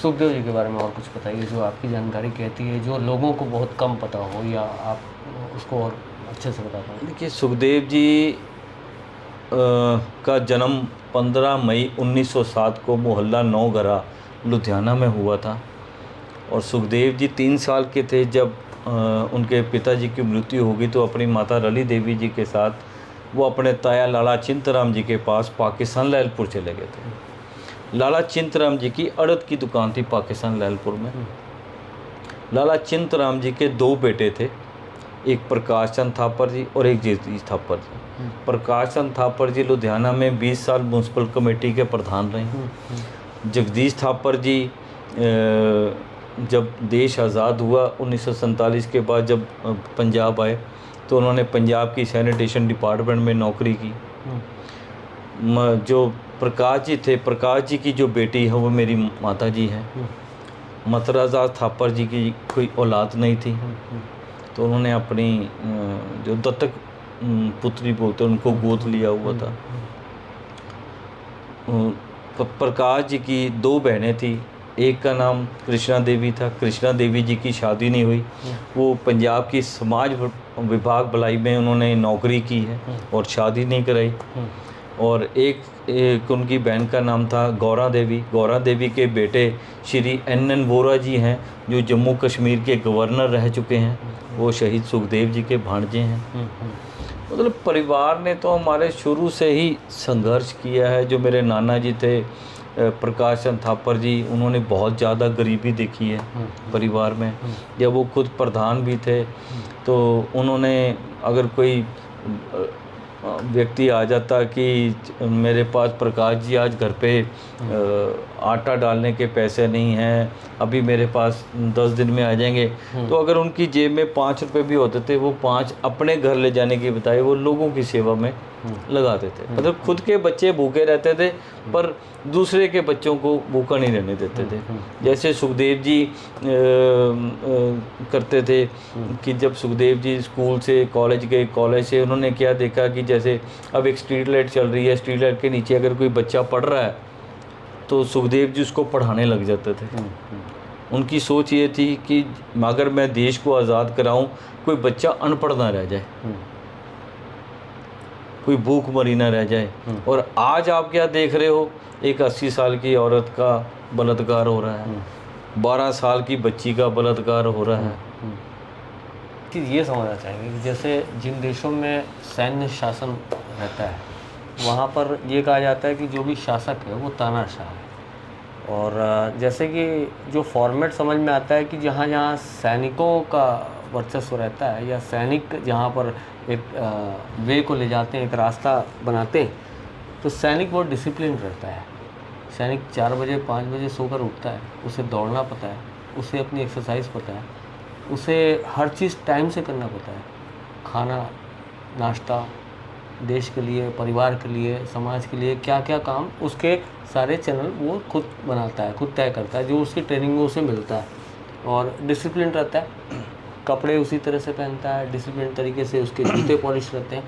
B: सुखदेव जी के बारे में और कुछ बताइए जो आपकी जानकारी कहती है, जो लोगों को बहुत कम पता हो या आप उसको और अच्छे से बता पाएँ।
A: देखिए, सुखदेव जी का जन्म 15 मई 1907 को मोहल्ला नौगरा लुधियाना में हुआ था। और सुखदेव जी 3 साल के थे जब उनके पिताजी की मृत्यु हो गई, तो अपनी माता रली देवी जी के साथ वो अपने ताया लाला चिंतराम जी के पास पाकिस्तान लैलपुर चले गए थे। लाला चिंतराम जी की अड़द की दुकान थी पाकिस्तान लैलपुर में। लाला चिंतराम जी के 2 बेटे थे, एक प्रकाश चंद थापर जी और एक जगदीश थापर जी। प्रकाश चंद थापर जी लुधियाना में 20 साल म्यूनसिपल कमेटी के प्रधान रहे। जगदीश थापर जी जब देश आज़ाद हुआ 1947 के बाद, जब पंजाब आए तो उन्होंने पंजाब की सैनिटेशन डिपार्टमेंट में नौकरी की। जो प्रकाश जी थे, प्रकाश जी की जो बेटी है वो मेरी माता जी हैं। मतराजा थापर जी की कोई औलाद नहीं थी, तो उन्होंने अपनी जो दत्तक पुत्री बोलते उनको गोद लिया हुआ था। प्रकाश जी की 2 बहनें थी, एक का नाम कृष्णा देवी था। कृष्णा देवी जी की शादी नहीं हुई, वो पंजाब की समाज विभाग भलाई में उन्होंने नौकरी की है और शादी नहीं कराई। और एक उनकी बहन का नाम था गौरा देवी। गौरा देवी के बेटे श्री NN वोरा जी हैं, जो जम्मू कश्मीर के गवर्नर रह चुके हैं, वो शहीद सुखदेव जी के भांजे हैं। मतलब परिवार ने तो हमारे शुरू से ही संघर्ष किया है। जो मेरे नाना जी थे प्रकाश चंद थापर जी, उन्होंने बहुत ज़्यादा गरीबी देखी है परिवार में। जब वो खुद प्रधान भी थे तो उन्होंने, अगर कोई व्यक्ति आ जाता कि मेरे पास प्रकाश जी आज घर पे आटा डालने के पैसे नहीं हैं, अभी मेरे पास 10 दिन में आ जाएंगे, तो अगर उनकी जेब में 5 रुपये भी होते थे, वो 5 अपने घर ले जाने की बजाय वो लोगों की सेवा में लगाते थे। मतलब खुद के बच्चे भूखे रहते थे पर दूसरे के बच्चों को भूखा नहीं रहने देते थे। जैसे सुखदेव जी करते थे कि जब सुखदेव जी स्कूल से कॉलेज गए, कॉलेज से उन्होंने क्या देखा कि जैसे अब एक स्ट्रीट लाइट चल रही है, स्ट्रीट लाइट के नीचे अगर कोई बच्चा पढ़ रहा है तो सुखदेव जी उसको पढ़ाने लग जाते थे। उनकी सोच ये थी कि अगर मैं देश को आज़ाद कराऊं, कोई बच्चा अनपढ़ ना रह जाए। कोई भूख मरी ना रह जाए। और आज आप क्या देख रहे हो, एक 80 साल की औरत का बलात्कार हो रहा है, 12 साल की बच्ची का बलात्कार हो रहा है।
B: कि ये समझना चाहेंगे कि जैसे जिन देशों में सैन्य शासन रहता है वहाँ पर ये कहा जाता है कि जो भी शासक है वो तानाशाह है। और जैसे कि जो फॉर्मेट समझ में आता है कि जहाँ जहाँ सैनिकों का वर्चस्व रहता है या सैनिक जहाँ पर एक वे को ले जाते हैं, एक रास्ता बनाते हैं, तो सैनिक बहुत डिसिप्लिन रहता है। सैनिक 4 बजे 5 बजे सोकर उठता है, उसे दौड़ना पता है, उसे अपनी एक्सरसाइज पता है, उसे हर चीज़ टाइम से करना पता है। खाना, नाश्ता, देश के लिए, परिवार के लिए, समाज के लिए क्या क्या काम, उसके सारे चैनल वो खुद बनाता है, खुद तय करता है, जो उसकी ट्रेनिंग में उसे मिलता है। और डिसिप्लिन रहता है, कपड़े उसी तरह से पहनता है, डिसिप्लिन तरीके से उसके जूते पॉलिश रहते हैं,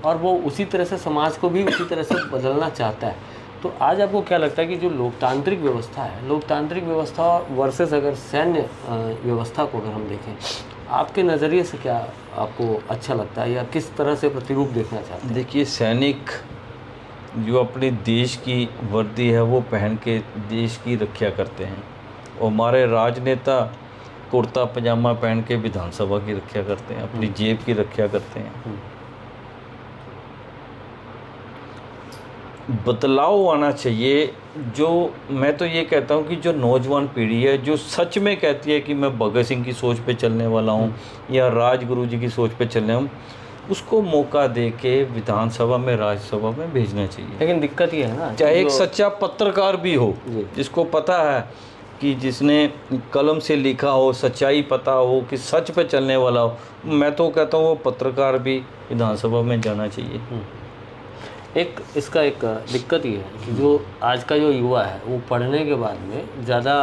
B: और वो उसी तरह से समाज को भी उसी तरह से बदलना चाहता है। तो आज आपको क्या लगता है कि जो लोकतांत्रिक व्यवस्था है, लोकतांत्रिक व्यवस्था वर्सेस अगर सैन्य व्यवस्था को अगर हम देखें, आपके नज़रिए से क्या आपको अच्छा लगता है या किस तरह से प्रतिरूप देखना चाहते हैं?
A: देखिए, सैनिक जो अपने देश की वर्दी है वो पहन के देश की रक्षा करते हैं, और हमारे राजनेता कुर्ता पजामा पहन के विधानसभा की रक्षा करते हैं, अपनी जेब की रक्षा करते हैं। बदलाव आना चाहिए। जो मैं तो ये कहता हूँ कि जो नौजवान पीढ़ी है जो सच में कहती है कि मैं भगत सिंह की सोच पे चलने वाला हूँ या राजगुरु जी की सोच पे चलने हूँ, उसको मौका दे के विधानसभा में, राज्यसभा में भेजना चाहिए।
B: लेकिन दिक्कत ये है ना,
A: चाहे एक सच्चा पत्रकार भी हो, जिसको पता है कि जिसने कलम से लिखा हो, सच्चाई पता हो, कि सच पे चलने वाला हो, मैं तो कहता हूँ वो पत्रकार भी विधानसभा में जाना चाहिए।
B: एक इसका एक दिक्कत ये है कि जो आज का जो युवा है वो पढ़ने के बाद में ज़्यादा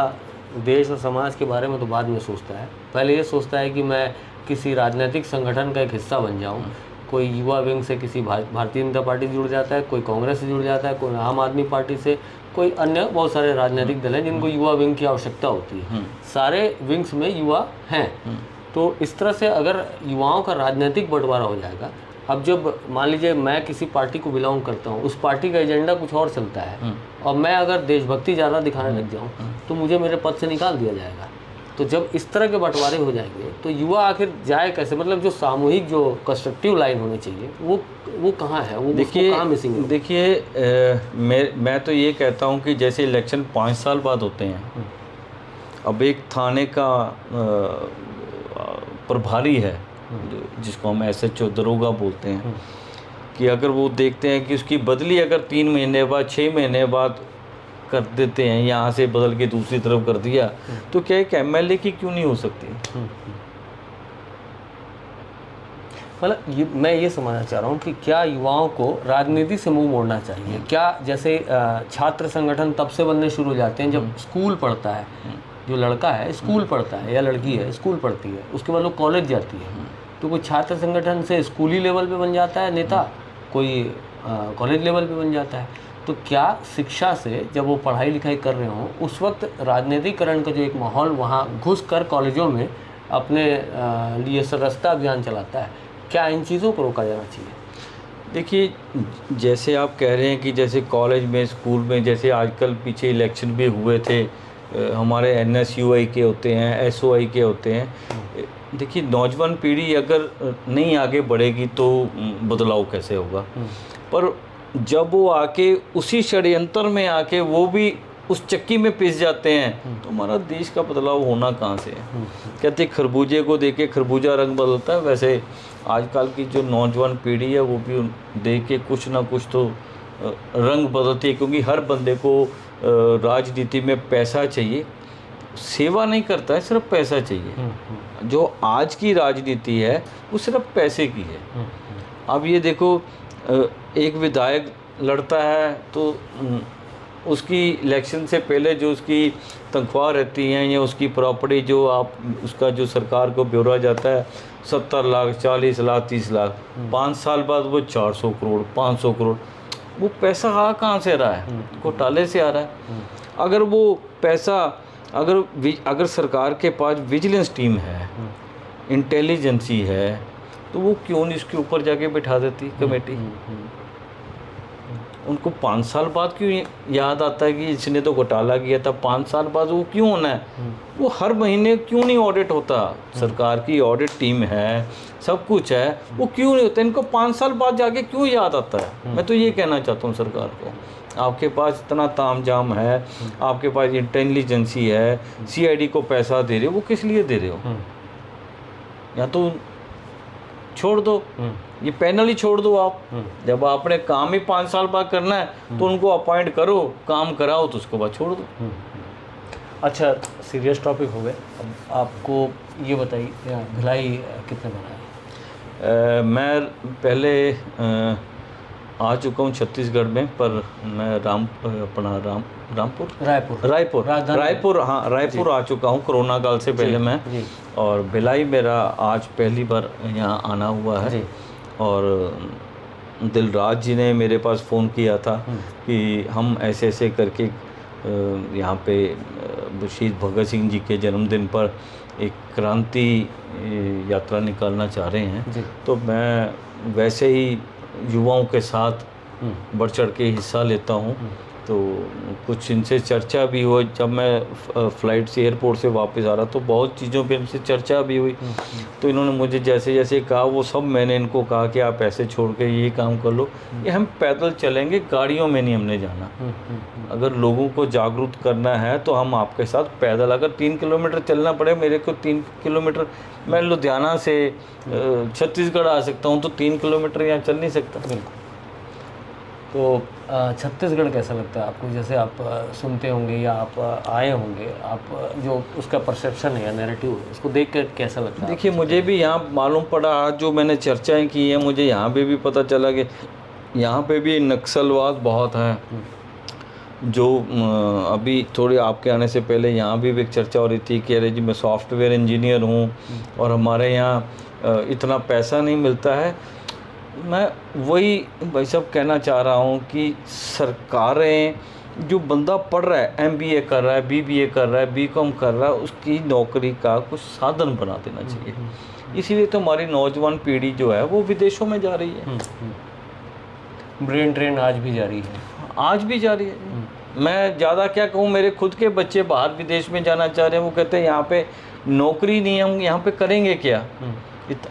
B: देश और समाज के बारे में तो बाद में सोचता है। पहले ये सोचता है कि मैं किसी राजनीतिक संगठन का एक हिस्सा बन जाऊं। कोई युवा विंग से किसी भारतीय जनता पार्टी से जुड़ जाता है, कोई कांग्रेस से जुड़ जाता है, कोई आम आदमी पार्टी से, कोई अन्य बहुत सारे राजनीतिक दल हैं जिनको युवा विंग की आवश्यकता होती है। सारे विंग्स में युवा हैं। तो इस तरह से अगर युवाओं का राजनीतिक बंटवारा हो जाएगा, अब जब मान लीजिए मैं किसी पार्टी को बिलोंग करता हूँ, उस पार्टी का एजेंडा कुछ और चलता है, और मैं अगर देशभक्ति ज़्यादा दिखाने लग जाऊँ तो मुझे मेरे पद से निकाल दिया जाएगा। तो जब इस तरह के बंटवारे हो जाएंगे तो युवा आखिर जाए कैसे? मतलब जो सामूहिक, जो कंस्ट्रक्टिव लाइन होनी चाहिए वो कहाँ है? वो
A: देखिए,
B: कहाँ मिसिंग है?
A: देखिए, मैं तो ये कहता हूँ कि जैसे इलेक्शन 5 साल बाद होते हैं, अब एक थाने का प्रभारी है जिसको हम SHO दरोगा बोलते हैं, कि अगर वो देखते हैं कि उसकी बदली अगर 3 महीने बाद, 6 महीने बाद कर देते हैं, यहाँ से बदल के दूसरी तरफ कर दिया, तो क्या एक MLA की क्यों नहीं हो सकती?
B: मतलब मैं ये समझना चाह रहा हूँ कि क्या युवाओं को राजनीति से मुंह मोड़ना चाहिए? क्या जैसे छात्र संगठन तब से बनने शुरू हो जाते हैं जब स्कूल पढ़ता है, जो लड़का है स्कूल पढ़ता है या लड़की है स्कूल पढ़ती है, उसके बाद वो कॉलेज जाती है, तो कोई छात्र संगठन से स्कूली लेवल पे बन जाता है नेता, कोई कॉलेज लेवल पे बन जाता है। तो क्या शिक्षा से जब वो पढ़ाई लिखाई कर रहे हों उस वक्त राजनीतिकरण का जो एक माहौल वहाँ घुस कर कॉलेजों में अपने लिए सदस्यता अभियान चलाता है, क्या इन चीज़ों को रोका जाना चाहिए?
A: देखिए, जैसे आप कह रहे हैं कि जैसे कॉलेज में, स्कूल में, जैसे आजकल पीछे इलेक्शन भी हुए थे, हमारे NSUI के होते हैं, SOI के होते हैं। देखिए, नौजवान पीढ़ी अगर नहीं आगे बढ़ेगी तो बदलाव कैसे होगा? पर जब वो आके उसी षड्यंत्र में आके वो भी उस चक्की में पिस जाते हैं, तो हमारा देश का बदलाव होना कहाँ से है? कहते खरबूजे को देख के खरबूजा रंग बदलता है, वैसे आजकल की जो नौजवान पीढ़ी है वो भी देख के कुछ ना कुछ तो रंग बदलती है, क्योंकि हर बंदे को राजनीति में पैसा चाहिए, सेवा नहीं करता है, सिर्फ पैसा चाहिए। जो आज की राजनीति है वो सिर्फ पैसे की है। अब ये देखो, एक विधायक लड़ता है तो उसकी इलेक्शन से पहले जो उसकी तनख्वाह रहती हैं या उसकी प्रॉपर्टी जो उसका जो सरकार को ब्यौरा जाता है, 70 लाख, 40 लाख, 30 लाख, 5 साल बाद वो 400 करोड़, 500 करोड़, वो पैसा आ कहाँ से रहा है? घोटाले से आ रहा है। अगर वो पैसा, अगर सरकार के पास विजिलेंस टीम है, इंटेलिजेंसी है, तो वो क्यों नहीं इसके ऊपर जाके बिठा देती कमेटी? उनको 5 साल बाद क्यों याद आता है कि इसने तो घोटाला किया था? 5 साल बाद वो क्यों होना है? वो हर महीने क्यों नहीं ऑडिट होता? सरकार की ऑडिट टीम है, सब कुछ है, वो क्यों नहीं होता? इनको 5 साल बाद जाके क्यों याद आता है? मैं तो ये कहना चाहता हूँ सरकार को, आपके पास इतना तामझाम है, आपके पास इंटेलिजेंसी है, CID को पैसा दे रहे हो, वो किस लिए दे रहे हो? या तो छोड़ दो, ये पैनल ही छोड़ दो आप। जब आपने काम ही 5 साल बाद करना है तो उनको अपॉइंट करो, काम कराओ, तो उसके बाद छोड़ दो।
B: अच्छा, सीरियस टॉपिक हो गए, अब आपको ये बताइए भिलाई कितने बनाए?
A: मैं पहले आ चुका हूँ छत्तीसगढ़ में, पर मैं रायपुर आ चुका हूँ कोरोना काल से पहले मैं। और भिलाई मेरा आज पहली बार यहाँ आना हुआ है। और दिलराज जी ने मेरे पास फ़ोन किया था कि हम ऐसे ऐसे करके यहाँ पे शहीद भगत सिंह जी के जन्मदिन पर एक क्रांति यात्रा निकालना चाह रहे हैं। तो मैं वैसे ही युवाओं के साथ बढ़ चढ़ के हिस्सा लेता हूँ। तो कुछ इनसे चर्चा भी हुई, जब मैं फ़्लाइट से एयरपोर्ट से वापस आ रहा तो बहुत चीज़ों पे इनसे चर्चा भी हुई। तो इन्होंने मुझे जैसे जैसे कहा वो सब मैंने इनको कहा कि आप ऐसे छोड़ के ये काम कर लो, ये हम पैदल चलेंगे, गाड़ियों में नहीं हमने जाना। अगर लोगों को जागरूक करना है तो हम आपके साथ पैदल, अगर 3 किलोमीटर चलना पड़े, मेरे को 3 किलोमीटर, मैं लुधियाना से छत्तीसगढ़ आ सकता हूँ, तो 3 किलोमीटर यहाँ चल नहीं सकता।
B: तो छत्तीसगढ़ कैसा लगता है आपको? जैसे आप सुनते होंगे या आप आए होंगे, आप जो उसका परसेप्शन है या नैरेटिव है, उसको देख कर कैसा लगता है?
A: देखिए, मुझे भी यहाँ मालूम पड़ा, आज जो मैंने चर्चाएं की हैं, मुझे यहाँ पे भी पता चला कि यहाँ पे भी नक्सलवाद बहुत है। जो अभी थोड़ी आपके आने से पहले यहाँ भी एक चर्चा हो रही थी कि अरे जी मैं सॉफ्टवेयर इंजीनियर हूँ और हमारे यहाँ इतना पैसा नहीं मिलता है। मैं वही भाई साहब कहना चाह रहा हूँ कि सरकारें, जो बंदा पढ़ रहा है, MBA कर रहा है, BBA कर रहा है, BCom कर रहा है, उसकी नौकरी का कुछ साधन बना देना चाहिए। इसीलिए तो हमारी नौजवान पीढ़ी जो है वो विदेशों में जा रही है।
B: ब्रेन ड्रेन आज भी जारी है,
A: आज भी जारी है। मैं ज़्यादा क्या कहूँ, मेरे खुद के बच्चे बाहर विदेश में जाना चाह रहे हैं। वो कहते हैं यहाँ पे नौकरी नहीं है, हम यहाँ पे करेंगे क्या?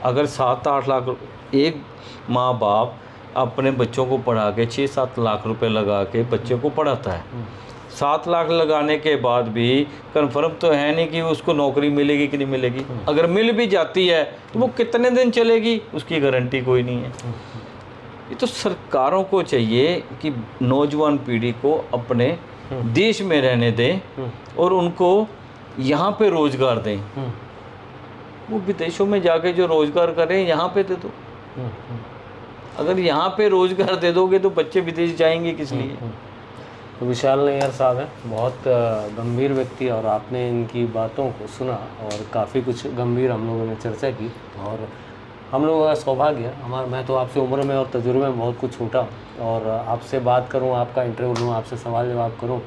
A: अगर 7-8 लाख एक माँ बाप अपने बच्चों को पढ़ा के 6-7 लाख रुपए लगा के बच्चे को पढ़ाता है, 7 लाख लगाने के बाद भी कंफर्म तो है नहीं कि उसको नौकरी मिलेगी कि नहीं मिलेगी। अगर मिल भी जाती है तो वो कितने दिन चलेगी, उसकी गारंटी कोई नहीं है। ये तो सरकारों को चाहिए कि नौजवान पीढ़ी को अपने देश में रहने दें और उनको यहाँ पे रोज़गार दें। वो विदेशों में जाके जो रोज़गार करें, यहाँ पे दे दो। अगर यहाँ पे रोज़गार दे दोगे तो बच्चे विदेश जाएंगे किस लिए?
B: तो विशाल नैयर साहब हैं, बहुत गंभीर व्यक्ति, और आपने इनकी बातों को सुना और काफ़ी कुछ गंभीर हम लोगों ने चर्चा की। और हम लोगों का सौभाग्य, मैं तो आपसे उम्र में और तजुर्बे में बहुत कुछ छोटा हूँ, और आपसे बात करूँ, आपका इंटरव्यू लूँ, आपसे सवाल जवाब करूँ,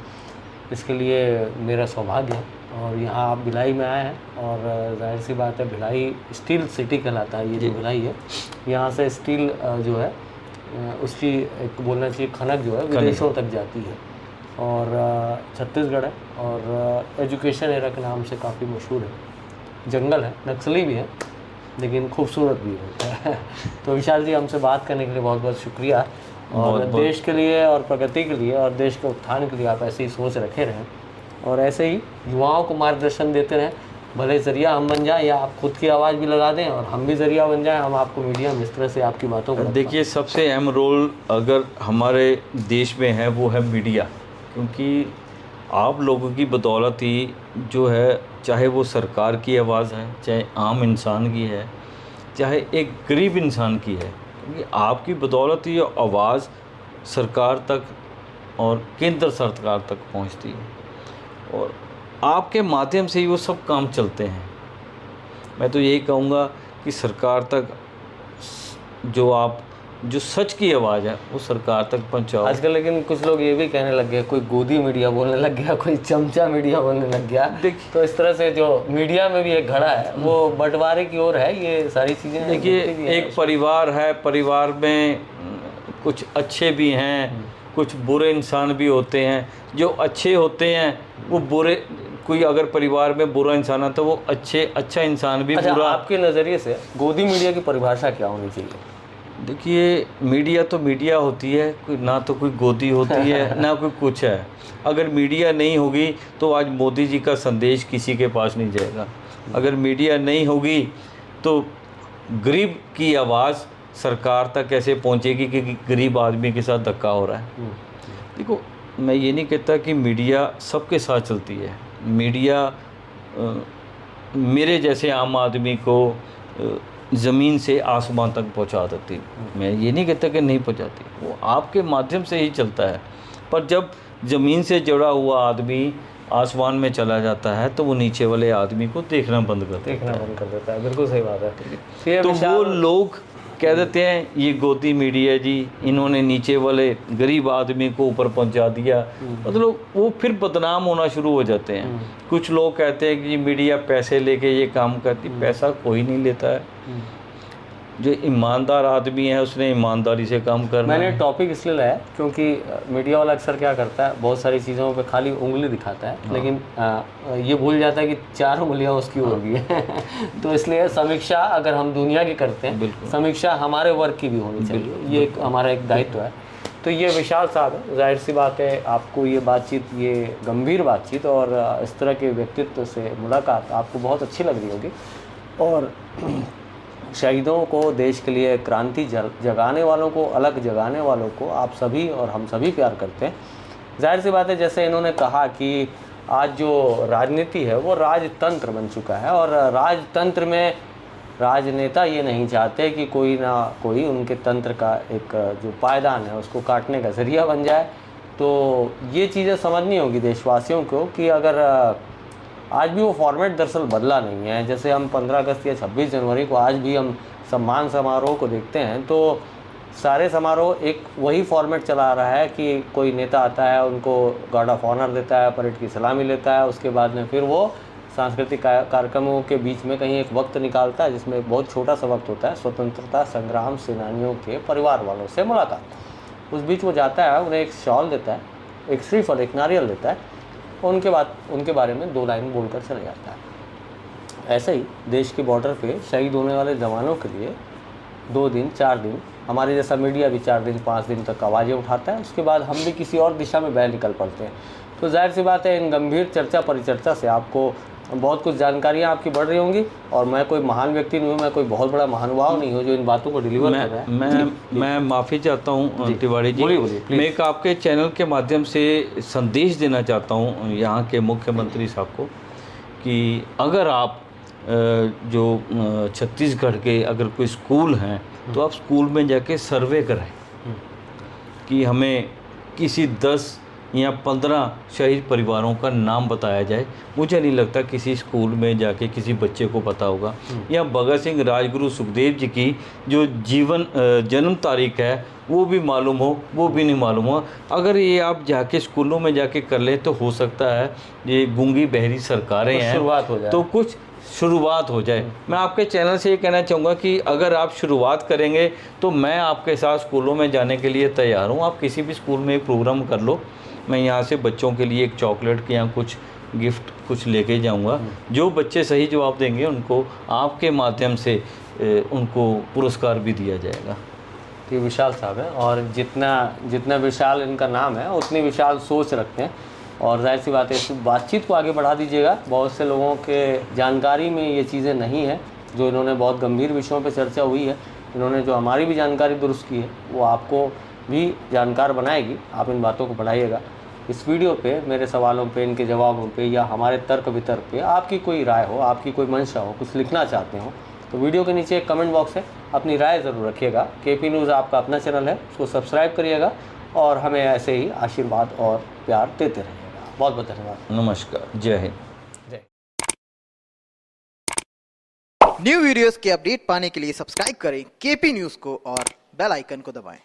B: इसके लिए मेरा सौभाग्य है। और यहाँ आप भिलाई में आए हैं, और जाहिर सी बात है भिलाई स्टील सिटी कहलाता है। ये जो भिलाई है, यहाँ से स्टील जो है उसकी एक बोलना चाहिए खनक जो है विदेशों तक जाती है। और छत्तीसगढ़ है, और एजुकेशन एरा के नाम से काफ़ी मशहूर है। जंगल है, नक्सली भी है, लेकिन खूबसूरत भी है। तो विशाल जी, हमसे बात करने के लिए बहुत बहुत शुक्रिया। और देश के लिए और प्रगति के लिए और देश के उत्थान के लिए आप ऐसी ही सोच रखे रहें, और ऐसे ही युवाओं को मार्गदर्शन देते रहें। भले ज़रिया हम बन जाएं, या आप खुद की आवाज़ भी लगा दें और हम भी ज़रिया बन जाएं, हम आपको मीडिया में इस तरह से आपकी बातों को।
A: देखिए, सबसे अहम रोल अगर हमारे देश में है वो है मीडिया, क्योंकि आप लोगों की बदौलत ही जो है, चाहे वो सरकार की आवाज़ है, चाहे आम इंसान की है, चाहे एक गरीब इंसान की है, क्योंकि आपकी बदौलत ही आवाज़ सरकार तक और केंद्र सरकार तक पहुंचती है, और आपके माध्यम से ही वो सब काम चलते हैं। मैं तो यही कहूँगा कि सरकार तक जो आप जो सच की आवाज़ है वो सरकार तक पहुंचाओ।
B: आजकल लेकिन कुछ लोग ये भी कहने लग गए, कोई गोदी मीडिया बोलने लग गया, कोई चमचा मीडिया बोलने लग गया। तो इस तरह से जो मीडिया में भी एक घड़ा है वो बंटवारे की ओर है। ये सारी चीज़ें
A: देखिए, एक परिवार है, परिवार में कुछ अच्छे भी हैं, कुछ बुरे इंसान भी होते हैं। जो अच्छे होते हैं वो बुरे, कोई अगर परिवार में बुरा इंसान है तो वो अच्छा इंसान भी
B: अच्छा,
A: बुरा।
B: आपके नज़रिए से गोदी मीडिया की परिभाषा क्या होनी चाहिए?
A: देखिए, मीडिया तो मीडिया होती है, कोई ना तो कोई गोदी होती है ना कोई कुछ है। अगर मीडिया नहीं होगी तो आज मोदी जी का संदेश किसी के पास नहीं जाएगा। अगर मीडिया नहीं होगी तो गरीब की आवाज़ सरकार तक कैसे पहुंचेगी कि गरीब आदमी के साथ धक्का हो रहा है। देखो, मैं ये नहीं कहता कि मीडिया सबके साथ चलती है। मीडिया मेरे जैसे आम आदमी को ज़मीन से आसमान तक पहुंचा देती है। मैं ये नहीं कहता कि नहीं पहुंचाती, वो आपके माध्यम से ही चलता है। पर जब ज़मीन से जुड़ा हुआ आदमी आसमान में चला जाता है तो वो नीचे वाले आदमी को देखना बंद कर देता है।
B: बिल्कुल सही बात है।
A: तो वो लोग कह देते हैं ये गोदी मीडिया जी, इन्होंने नीचे वाले गरीब आदमी को ऊपर पहुंचा दिया। मतलब वो फिर बदनाम होना शुरू हो जाते हैं। कुछ लोग कहते हैं कि मीडिया पैसे लेके ये काम करती, पैसा कोई नहीं लेता है। जो ईमानदार आदमी है उसने ईमानदारी से काम करना है।
B: मैंने टॉपिक इसलिए लाया क्योंकि मीडिया वाला अक्सर क्या करता है, बहुत सारी चीज़ों पे खाली उंगली दिखाता है, लेकिन ये भूल जाता है कि 4 उंगलियां उसकी और भी है। तो इसलिए समीक्षा अगर हम दुनिया की करते हैं, समीक्षा हमारे वर्ग की भी होनी चाहिए। ये एक हमारा एक दायित्व है। तो ये विशाल साहब है, जाहिर सी बात है आपको ये बातचीत, ये गंभीर बातचीत और इस तरह के व्यक्तित्व से मुलाकात आपको बहुत अच्छी लग रही होगी। और शहीदों को, देश के लिए क्रांति जगाने वालों को, अलग जगाने वालों को आप सभी और हम सभी प्यार करते हैं। जाहिर सी बात है, जैसे इन्होंने कहा कि आज जो राजनीति है वो राजतंत्र बन चुका है और राजतंत्र में राजनेता ये नहीं चाहते कि कोई ना कोई उनके तंत्र का एक जो पायदान है उसको काटने का ज़रिया बन जाए। तो ये चीज़ें समझनी होगी देशवासियों को कि अगर आज भी वो फॉर्मेट दरअसल बदला नहीं है। जैसे हम 15 अगस्त या 26 जनवरी को आज भी हम सम्मान समारोह को देखते हैं तो सारे समारोह एक वही फॉर्मेट चला रहा है कि कोई नेता आता है, उनको गार्ड ऑफ ऑनर देता है, परेड की सलामी लेता है, उसके बाद में फिर वो सांस्कृतिक कार्यक्रमों के बीच में कहीं एक वक्त निकालता है जिसमें बहुत छोटा सा वक्त होता है, स्वतंत्रता संग्राम सेनानियों के परिवार वालों से मुलाकात। उस बीच वो जाता है, उन्हें एक शॉल देता है, एक श्रीफल, एक नारियल देता है, उनके बाद उनके बारे में 2 लाइन बोलकर चले जाता है। ऐसे ही देश के बॉर्डर पे शहीद होने वाले जवानों के लिए 2 दिन 4 दिन हमारे जैसा मीडिया भी 4 दिन 5 दिन तक आवाज़ें उठाता है, उसके बाद हम भी किसी और दिशा में बह निकल पड़ते हैं। तो जाहिर सी बात है, इन गंभीर चर्चा परिचर्चा से आपको बहुत कुछ जानकारियाँ आपकी बढ़ रही होंगी। और मैं कोई महान व्यक्ति नहीं हूँ, मैं कोई बहुत बड़ा महानुभाव नहीं हूँ जो इन बातों को डिलीवर कर रहा है।
A: मैं माफ़ी चाहता हूँ तिवारी जी, मैं एक आपके चैनल के माध्यम से संदेश देना चाहता हूँ यहाँ के मुख्यमंत्री साहब को कि अगर आप जो छत्तीसगढ़ के अगर कोई स्कूल हैं तो आप स्कूल में जाके सर्वे कराएं कि हमें किसी 10 या 15 शहीद परिवारों का नाम बताया जाए। मुझे नहीं लगता किसी स्कूल में जाके किसी बच्चे को पता होगा। या भगत सिंह, राजगुरु, सुखदेव जी की जो जन्म तारीख है वो भी मालूम हो, वो भी नहीं मालूम हो। अगर ये आप जाके स्कूलों में जाके कर लें तो हो सकता है ये गूंगी बहरी सरकारें हैं,
B: शुरुआत हो जाए,
A: तो कुछ शुरुआत हो जाए। मैं आपके चैनल से ये कहना चाहूँगा कि अगर आप शुरुआत करेंगे तो मैं आपके साथ स्कूलों में जाने के लिए तैयार हूँ। आप किसी भी स्कूल में एक प्रोग्राम कर लो, मैं यहाँ से बच्चों के लिए एक चॉकलेट के या कुछ गिफ्ट कुछ लेके जाऊँगा। जो बच्चे सही जवाब देंगे उनको आपके माध्यम से उनको पुरस्कार भी दिया जाएगा।
B: ये विशाल साहब हैं और जितना विशाल इनका नाम है उतनी विशाल सोच रखते हैं। और जाहिर सी बात है, इस बातचीत को आगे बढ़ा दीजिएगा। बहुत से लोगों के जानकारी में ये चीज़ें नहीं है जो इन्होंने बहुत गंभीर विषयों पे चर्चा हुई है। इन्होंने जो हमारी भी जानकारी दुरुस्त की है वो आपको भी जानकार बनाएगी। आप इन बातों को बढ़ाइएगा। इस वीडियो पे मेरे सवालों पे, इनके जवाबों पे या हमारे तर्क वितर्क पे आपकी कोई राय हो, आपकी कोई मंशा हो, कुछ लिखना चाहते हो तो वीडियो के नीचे एक कमेंट बॉक्स है, अपनी राय ज़रूर रखिएगा। केपी न्यूज़ आपका अपना चैनल है, उसको सब्सक्राइब करिएगा और हमें ऐसे ही आशीर्वाद और प्यार देते रहिएगा। बहुत बहुत धन्यवाद।
A: नमस्कार, जय हिंद।
C: न्यू वीडियोस के अपडेट पाने के लिए सब्सक्राइब करें केपी न्यूज को और बेल आइकन को दबाएं।